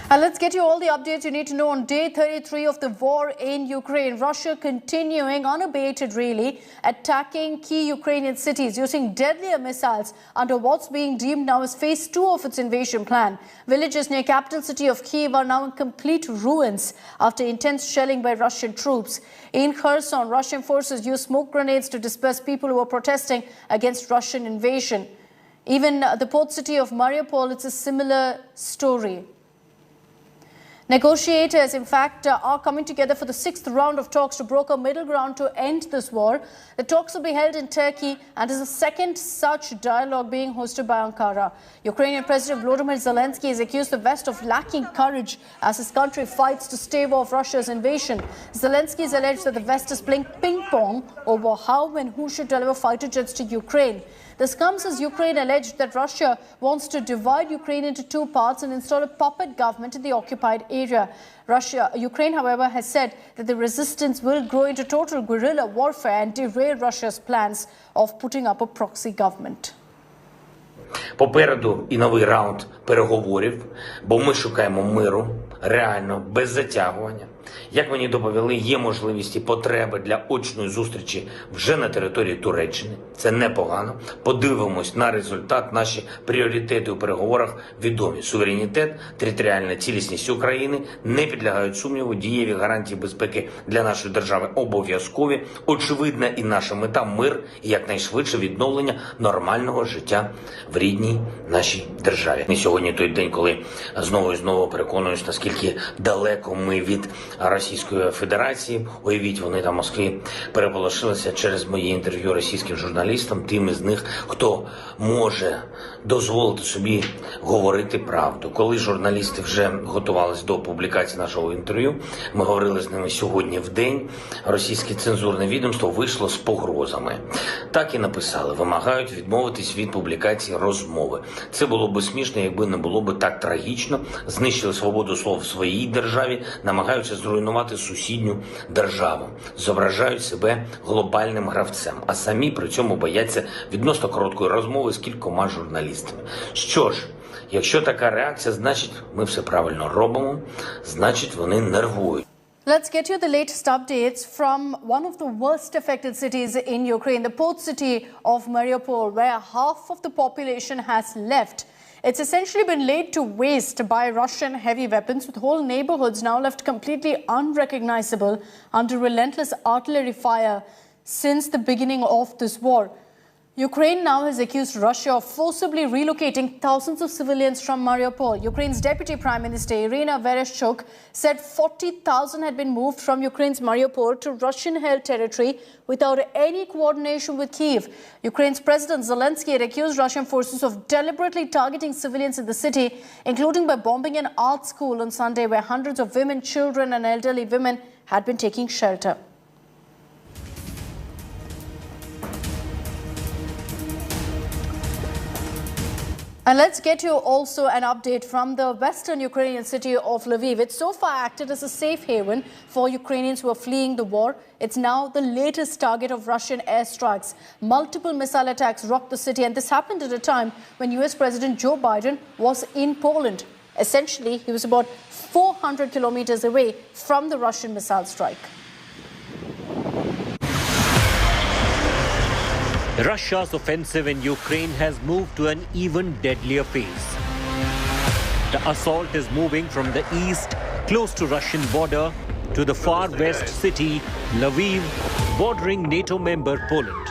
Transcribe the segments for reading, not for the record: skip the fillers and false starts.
And let's get you all the updates you need to know on day 33 of the war in Ukraine. Russia continuing unabated, really, attacking key Ukrainian cities using deadlier missiles under what's being deemed now as phase 2 of its invasion plan. Villages near capital city of Kyiv are now in complete ruins after intense shelling by Russian troops. In Kherson, Russian forces used smoke grenades to disperse people who were protesting against Russian invasion. Even the port city of Mariupol, it's a similar story. Negotiators, in fact, are coming together for the 6th round of talks to broker middle ground to end this war. The talks will be held in Turkey and is the second such dialogue being hosted by Ankara. Ukrainian President Volodymyr Zelensky has accused the West of lacking courage as his country fights to stave off Russia's invasion. Zelensky has alleged that the West is playing ping-pong over how and who should deliver fighter jets to Ukraine. This comes as Ukraine alleged that Russia wants to divide Ukraine into two parts and install a puppet government in the occupied area. Ukraine, however, has said that the resistance will grow into total guerrilla warfare and derail Russia's plans of putting up a proxy government. Попереду і новий раунд переговорів, бо ми шукаємо миру, реально, без затягування. Як мені доповіли, є можливість і потреби для очної зустрічі вже на території Туреччини. Це непогано. Подивимось на результат. Наші пріоритети у переговорах відомі. Суверенітет, територіальна цілісність України не підлягають сумніву, дієві гарантії безпеки для нашої держави обов'язкові. Очевидна і наша мета – мир і якнайшвидше відновлення нормального життя в рідній нашій державі. І сьогодні той день, коли знову і знову переконуюсь, наскільки далеко ми від Російської Федерації. Уявіть, вони там в Москві переполошилися через моє інтерв'ю російським журналістам, тим із них, хто може дозволити собі говорити правду. Коли журналісти вже готувалися до публікації нашого інтерв'ю, ми говорили з ними сьогодні в день, російське цензурне відомство вийшло з погрозами. Так і написали, вимагають відмовитись від публікації розмови. Це було би смішно, якби не було би так трагічно. Знищили свободу слова в своїй державі, намагаються зруйнувати сусідню державу. Зображають себе глобальним гравцем, а самі при цьому бояться відносно короткої розмови з кількома журналістами. Що ж, якщо така реакція, значить ми все правильно робимо, значить вони нервують. Let's get you the latest updates from one of the worst affected cities in Ukraine, the port city of Mariupol, where half of the population has left. It's essentially been laid to waste by Russian heavy weapons, with whole neighborhoods now left completely unrecognizable under relentless artillery fire since the beginning of this war. Ukraine now has accused Russia of forcibly relocating thousands of civilians from Mariupol. Ukraine's Deputy Prime Minister Irina Vereshchuk said 40,000 had been moved from Ukraine's Mariupol to Russian-held territory without any coordination with Kyiv. Ukraine's President Zelensky had accused Russian forces of deliberately targeting civilians in the city, including by bombing an art school on Sunday, where hundreds of women, children and elderly women had been taking shelter. And let's get you also an update from the western Ukrainian city of Lviv. It's so far acted as a safe haven for Ukrainians who are fleeing the war. It's now the latest target of Russian airstrikes. Multiple missile attacks rocked the city, and this happened at a time when US President Joe Biden was in Poland. Essentially, he was about 400 kilometers away from the Russian missile strike. Russia's offensive in Ukraine has moved to an even deadlier phase. The assault is moving from the east, close to Russian border, to the far west city, Lviv, bordering NATO member Poland.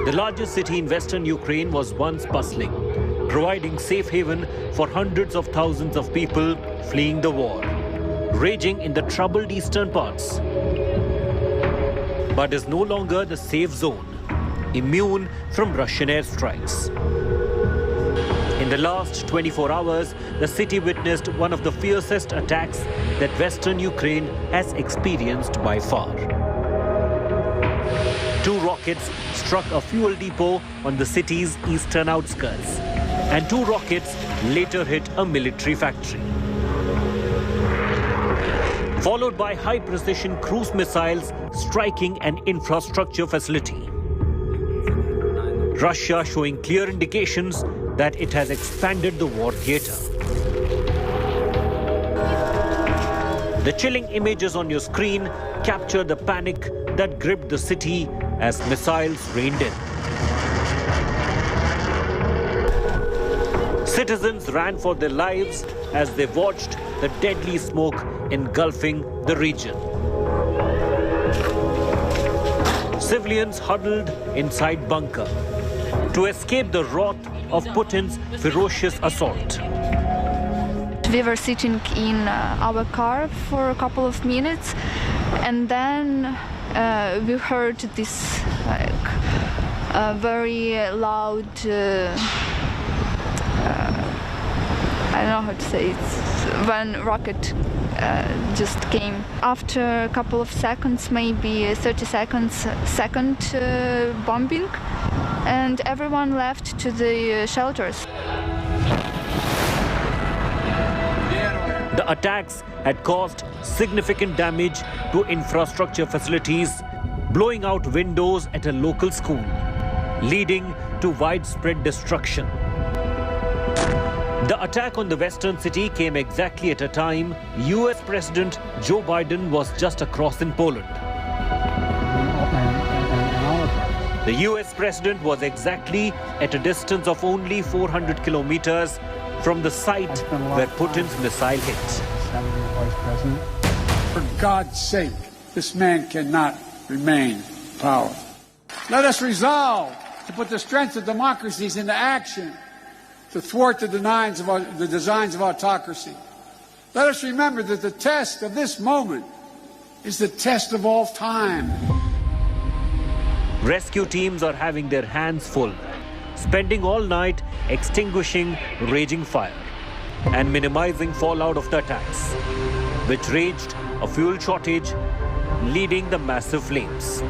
The largest city in western Ukraine was once bustling, providing safe haven for hundreds of thousands of people fleeing the war, raging in the troubled eastern parts. But is no longer the safe zone, immune from Russian airstrikes. In the last 24 hours, the city witnessed one of the fiercest attacks that Western Ukraine has experienced by far. 2 rockets struck a fuel depot on the city's eastern outskirts, and 2 rockets later hit a military factory. Followed by high-precision cruise missiles striking an infrastructure facility. Russia showing clear indications that it has expanded the war theatre. The chilling images on your screen capture the panic that gripped the city as missiles rained in. Citizens ran for their lives as they watched the deadly smoke engulfing the region. Civilians huddled inside bunker to escape the wrath of Putin's ferocious assault. We were sitting in our car for a couple of minutes, and then we heard this very loud, I don't know how to say it, when rocket just came. After a couple of seconds, maybe 30 seconds, second bombing, and everyone left to the shelters. The attacks had caused significant damage to infrastructure facilities, blowing out windows at a local school, leading to widespread destruction. The attack on the western city came exactly at a time US President Joe Biden was just across in Poland. The US President was exactly at a distance of only 400 kilometers from the site where Putin's missile hit. For God's sake, this man cannot remain in power. Let us resolve to put the strength of democracies into action to thwart the designs of autocracy. Let us remember that the test of this moment is the test of all time. Rescue teams are having their hands full, spending all night extinguishing raging fire and minimizing fallout of the attacks, which raged a fuel shortage, leading the massive flames.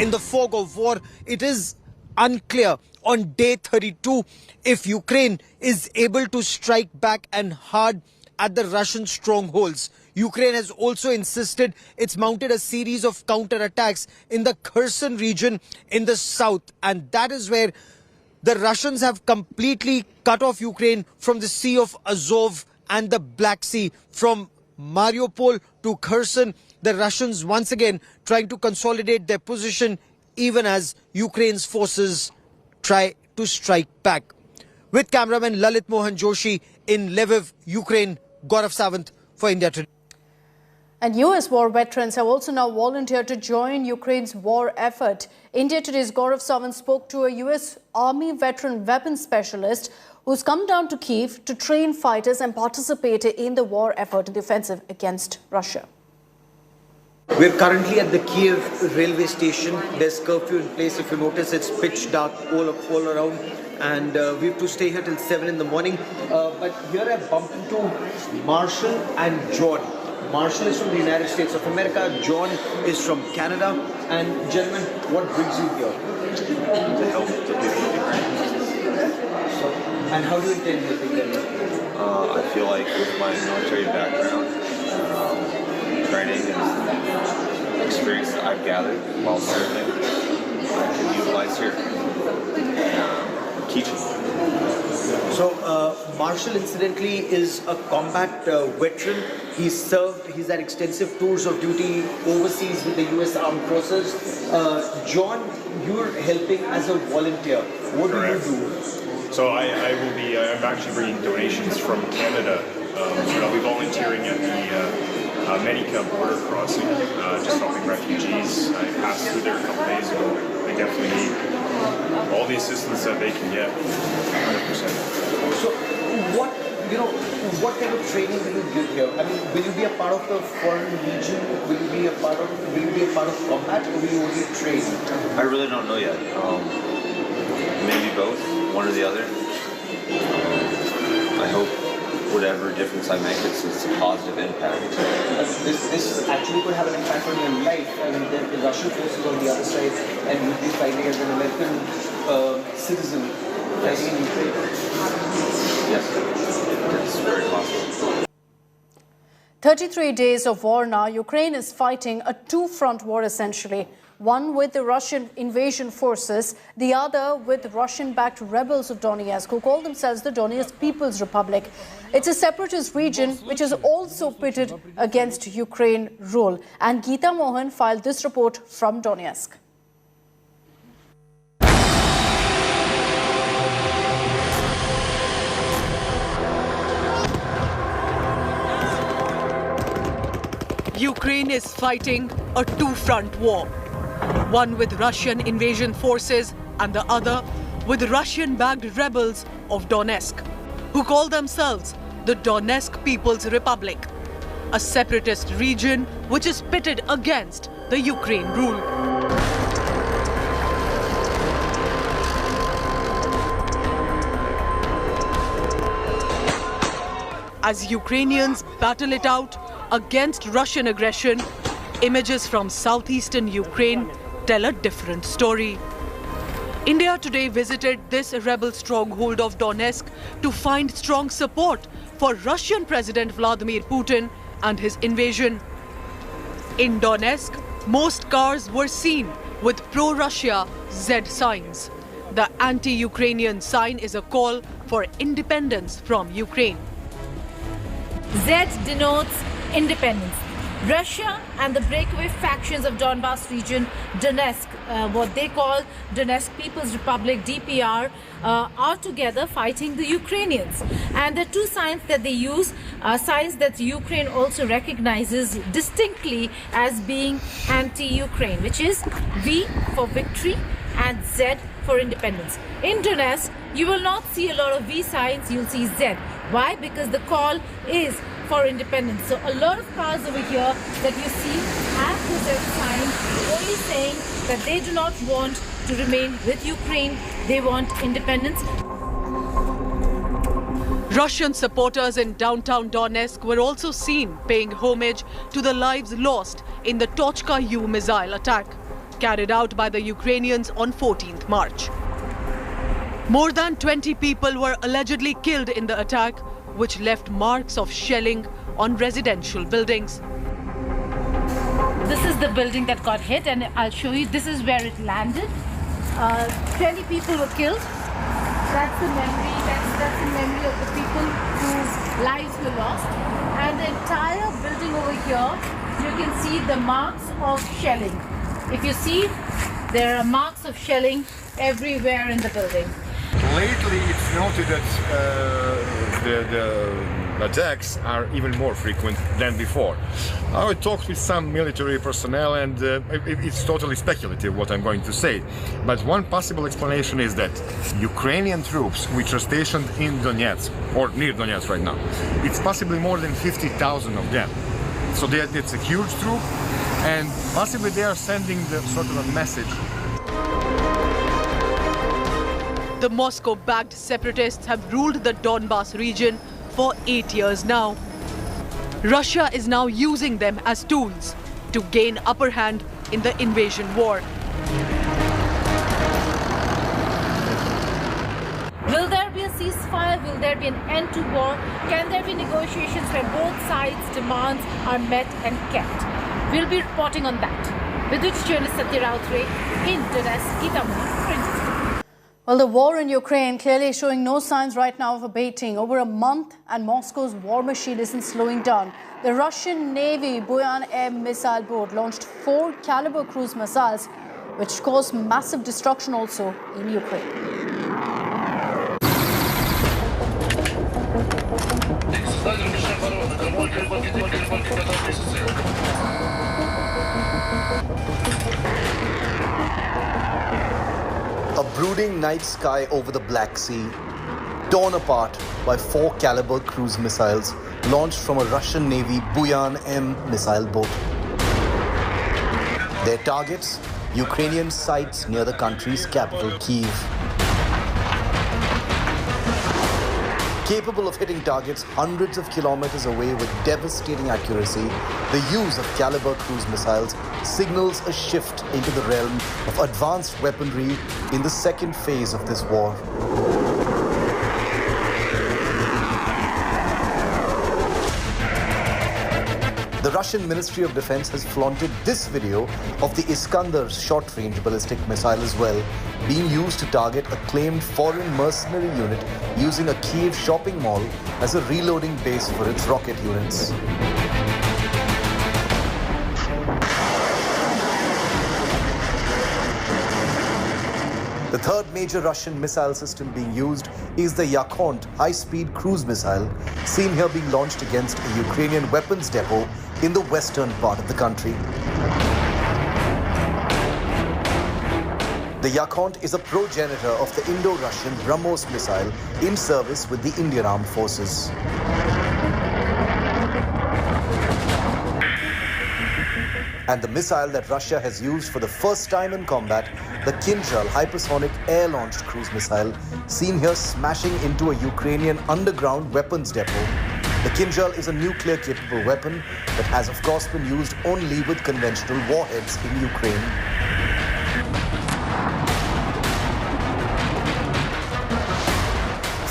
In the fog of war, it is unclear on day 32 if Ukraine is able to strike back and hard at the Russian strongholds. Ukraine has also insisted it's mounted a series of counterattacks in the Kherson region in the south, and that is where the Russians have completely cut off Ukraine from the Sea of Azov and the Black Sea. From Mariupol to Kherson, the Russians once again trying to consolidate their position even as Ukraine's forces try to strike back. With cameraman Lalit Mohan Joshi in Lviv, Ukraine, Gaurav Sawant for India Today. And US war veterans have also now volunteered to join Ukraine's war effort. India Today's Gaurav Sawant spoke to a US Army veteran weapons specialist who's come down to Kyiv to train fighters and participate in the war effort in the offensive against Russia. We're currently at the Kiev railway station. There's curfew in place. If you notice, it's pitch dark all around, and we have to stay here till 7 in the morning. But here I bumped into Marshall and John. Marshall is from the United States of America. John is from Canada. And gentlemen, what brings you here? To help the people of Ukraine. And how do you intend helping them? I feel like with my military background, training and experience that I've gathered while serving, I can utilize here and teaching. So Marshall incidentally is a combat veteran. He's had extensive tours of duty overseas with the US Armed Forces. John, you're helping as a volunteer. What Correct. do you do? So I'm actually bringing donations from Canada. So I'll be volunteering at the Medika border crossing, just helping refugees. I passed through there a couple days ago. They definitely need all the assistance that they can get, 100%. So what kind of training will you give here? I mean, will you be a part of the foreign legion? Will you be a part of combat, or will you only train? I really don't know yet. Maybe both, one or the other. I hope whatever difference I make, it's a positive impact. This actually could have an impact on your life. I mean, the Russian forces on the other side, and you'd be fighting as an American citizen fighting in Ukraine. Yes, it's very possible. 33 days of war now. Ukraine is fighting a two-front war essentially. one with the Russian invasion forces, the other with Russian-backed rebels of Donetsk, who call themselves the Donetsk People's Republic. It's a separatist region which is also pitted against Ukraine rule. And Geeta Mohan filed this report from Donetsk. Ukraine is fighting a two-front war, one with Russian invasion forces and the other with Russian-backed rebels of Donetsk, who call themselves the Donetsk People's Republic, a separatist region which is pitted against the Ukraine rule. As Ukrainians battle it out against Russian aggression, images from southeastern Ukraine tell a different story. India today visited this rebel stronghold of Donetsk to find strong support for Russian President Vladimir Putin and his invasion. In Donetsk, most cars were seen with pro-Russia Z signs. The anti-Ukrainian sign is a call for independence from Ukraine. Z denotes independence. Russia and the breakaway factions of Donbas region, Donetsk, what they call Donetsk People's Republic, DPR, are together fighting the Ukrainians. And the two signs that they use are signs that Ukraine also recognizes distinctly as being anti-Ukraine, which is V for victory and Z for independence. In Donetsk, you will not see a lot of V signs, you'll see Z. Why? Because the call is for independence. So a lot of cars over here that you see have the Z sign, only saying that they do not want to remain with Ukraine, they want independence. Russian supporters in downtown Donetsk were also seen paying homage to the lives lost in the Tochka-U missile attack carried out by the Ukrainians on 14th March. More than 20 people were allegedly killed in the attack, which left marks of shelling on residential buildings. This is the building that got hit, and I'll show you. This is where it landed. 20 people were killed. That's the memory. That's the memory of the people whose lives were lost. And the entire building over here, you can see the marks of shelling. If you see, there are marks of shelling everywhere in the building. Lately, it's noted that the attacks are even more frequent than before. I talked with some military personnel, and it's totally speculative what I'm going to say. But one possible explanation is that Ukrainian troops, which are stationed in Donetsk, or near Donetsk right now, it's possibly more than 50,000 of them. So it's a huge troop, and possibly they are sending the sort of a message. The Moscow-backed separatists have ruled the Donbas region for 8 years now. Russia is now using them as tools to gain upper hand in the invasion war. Will there be a ceasefire? Will there be an end to war? Can there be negotiations where both sides' demands are met and kept? We'll be reporting on that. Vidush journalist Satya Rautre in Donetsk, Geeta Mohan for India. Well, the war in Ukraine clearly showing no signs right now of abating. Over a month and Moscow's war machine isn't slowing down. The Russian Navy Buyan-M missile boat launched 4 caliber cruise missiles, which caused massive destruction also in Ukraine. A brooding night sky over the Black Sea, torn apart by 4 caliber cruise missiles launched from a Russian Navy Buyan-M missile boat. Their targets, Ukrainian sites near the country's capital, Kyiv. Capable of hitting targets hundreds of kilometers away with devastating accuracy, the use of caliber cruise missiles signals a shift into the realm of advanced weaponry in the second phase of this war. The Russian Ministry of Defense has flaunted this video of the Iskander short-range ballistic missile as well, being used to target a claimed foreign mercenary unit using a Kiev shopping mall as a reloading base for its rocket units. The third major Russian missile system being used is the Yakhont high-speed cruise missile, seen here being launched against a Ukrainian weapons depot in the western part of the country. The Yakhont is a progenitor of the Indo-Russian BrahMos missile in service with the Indian Armed Forces. And the missile that Russia has used for the first time in combat, the Kinzhal hypersonic air-launched cruise missile, seen here smashing into a Ukrainian underground weapons depot. The Kinzhal is a nuclear-capable weapon that has of course been used only with conventional warheads in Ukraine.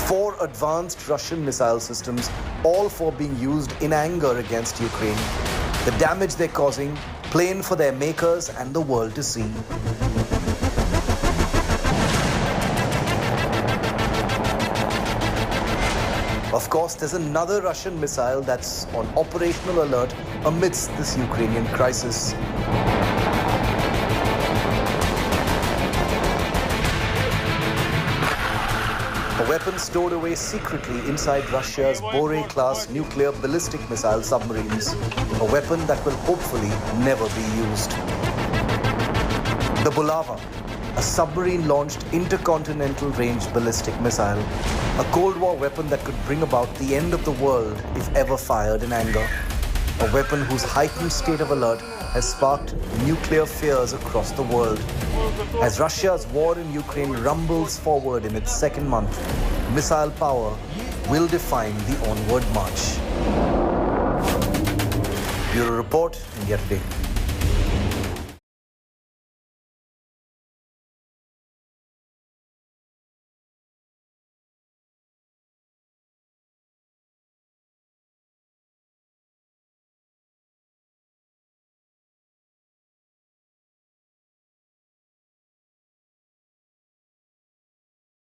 Four advanced Russian missile systems, all four being used in anger against Ukraine. The damage they're causing, plain for their makers and the world to see. Of course, there's another Russian missile that's on operational alert amidst this Ukrainian crisis. A weapon stored away secretly inside Russia's Bore-class nuclear ballistic missile submarines. A weapon that will hopefully never be used. The Bulava, a submarine-launched intercontinental range ballistic missile. A Cold War weapon that could bring about the end of the world if ever fired in anger. A weapon whose heightened state of alert has sparked nuclear fears across the world. As Russia's war in Ukraine rumbles forward in its second month, missile power will define the onward march. Bureau Report, India Today.